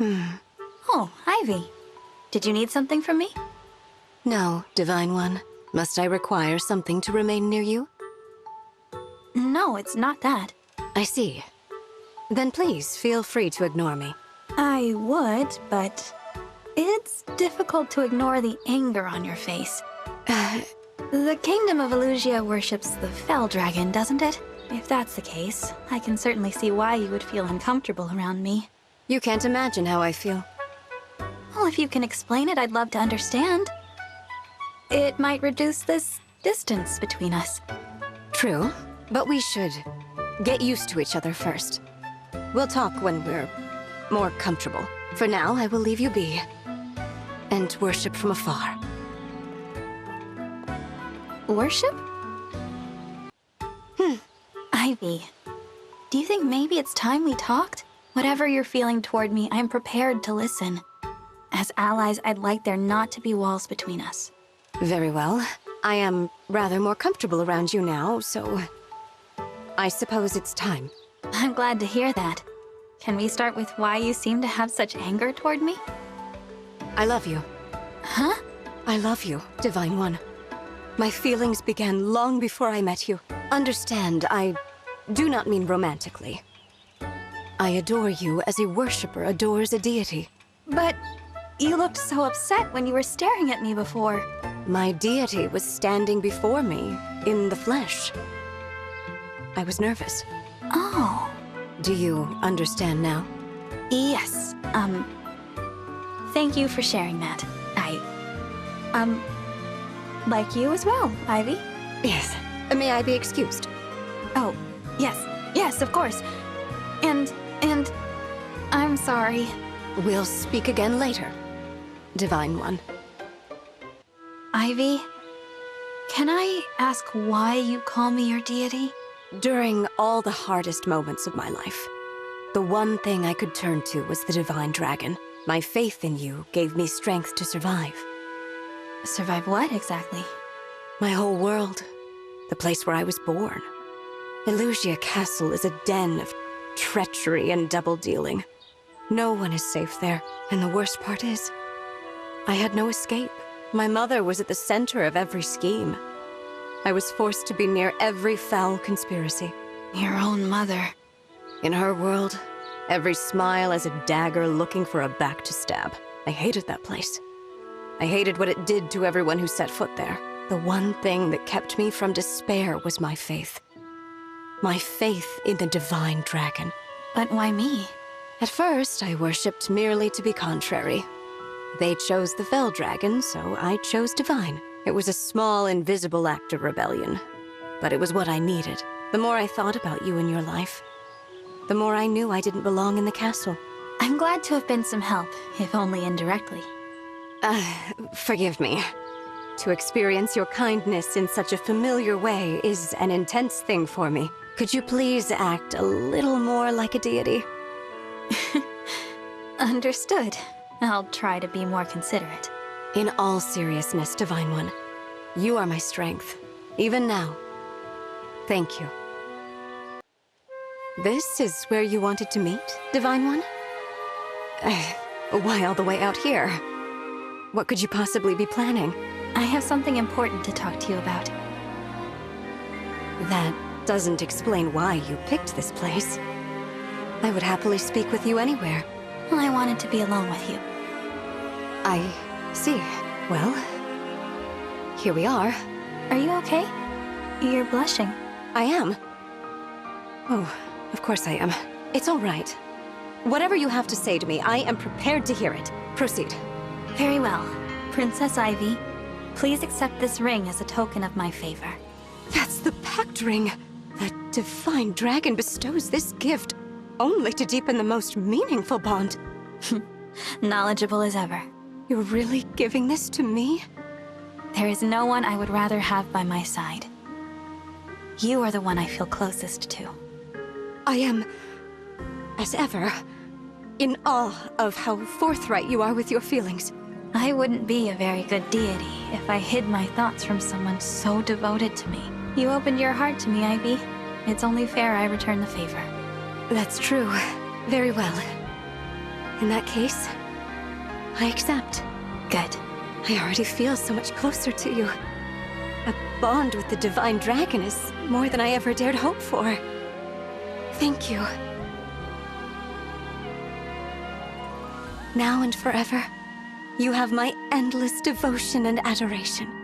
Oh, Ivy. Did you need something from me? No, Divine One. Must I require something to remain near you? No, it's not that. I see. Then please, feel free to ignore me. I would, but it's difficult to ignore the anger on your face. The Kingdom of Elusia worships the Fell Dragon, doesn't it? If that's the case, I can certainly see why you would feel uncomfortable around me. You can't imagine how I feel. Well, if you can explain it, I'd love to understand. It might reduce this distance between us. True, but we should get used to each other first. We'll talk when we're more comfortable. For now, I will leave you be and worship from afar. Worship? Ivy, do you think maybe it's time we talked? Whatever you're feeling toward me, I'm prepared to listen. As allies, I'd like there not to be walls between us. Very well. I am rather more comfortable around you now, so I suppose it's time. I'm glad to hear that. Can we start with why you seem to have such anger toward me? I love you. Huh? I love you, Divine One. My feelings began long before I met you. Understand, I do not mean romantically. I adore you as a worshipper adores a deity. But you looked so upset when you were staring at me before. My deity was standing before me, in the flesh. I was nervous. Oh. Do you understand now? Yes. Thank you for sharing that. Like you as well, Ivy. Yes. May I be excused? Oh, yes. Yes, of course. And I'm sorry. We'll speak again later, Divine One. Ivy, can I ask why you call me your deity? During all the hardest moments of my life, the one thing I could turn to was the Divine Dragon. My faith in you gave me strength to survive. Survive what, exactly? My whole world. The place where I was born. Elusia Castle is a den of treachery and double-dealing. No one is safe there, and the worst part is, I had no escape. My mother was at the center of every scheme. I was forced to be near every foul conspiracy. Your own mother. In her world, every smile is a dagger looking for a back to stab. I hated that place. I hated what it did to everyone who set foot there. The one thing that kept me from despair was my faith. My faith in the Divine Dragon. But why me? At first, I worshipped merely to be contrary. They chose the Fell Dragon, so I chose Divine. It was a small, invisible act of rebellion. But it was what I needed. The more I thought about you and your life, the more I knew I didn't belong in the castle. I'm glad to have been some help, if only indirectly. Forgive me. To experience your kindness in such a familiar way is an intense thing for me. Could you please act a little more like a deity? Understood. I'll try to be more considerate. In all seriousness, Divine One, you are my strength, even now. Thank you. This is where you wanted to meet, Divine One? Why all the way out here? What could you possibly be planning? I have something important to talk to you about. That doesn't explain why you picked this place. I would happily speak with you anywhere. I wanted to be alone with you. I see. Well, here we are. Are you okay? You're blushing. I am. Oh, of course I am. It's all right. Whatever you have to say to me, I am prepared to hear it. Proceed. Very well. Princess Ivy, please accept this ring as a token of my favor. That's the Pact ring. The Divine Dragon bestows this gift only to deepen the most meaningful bond. Knowledgeable as ever. You're really giving this to me? There is no one I would rather have by my side. You are the one I feel closest to. I am, as ever, in awe of how forthright you are with your feelings. I wouldn't be a very good deity if I hid my thoughts from someone so devoted to me. You opened your heart to me, Ivy. It's only fair I return the favor. That's true. Very well. In that case, I accept. Good. I already feel so much closer to you. A bond with the Divine Dragon is more than I ever dared hope for. Thank you. Now and forever, you have my endless devotion and adoration.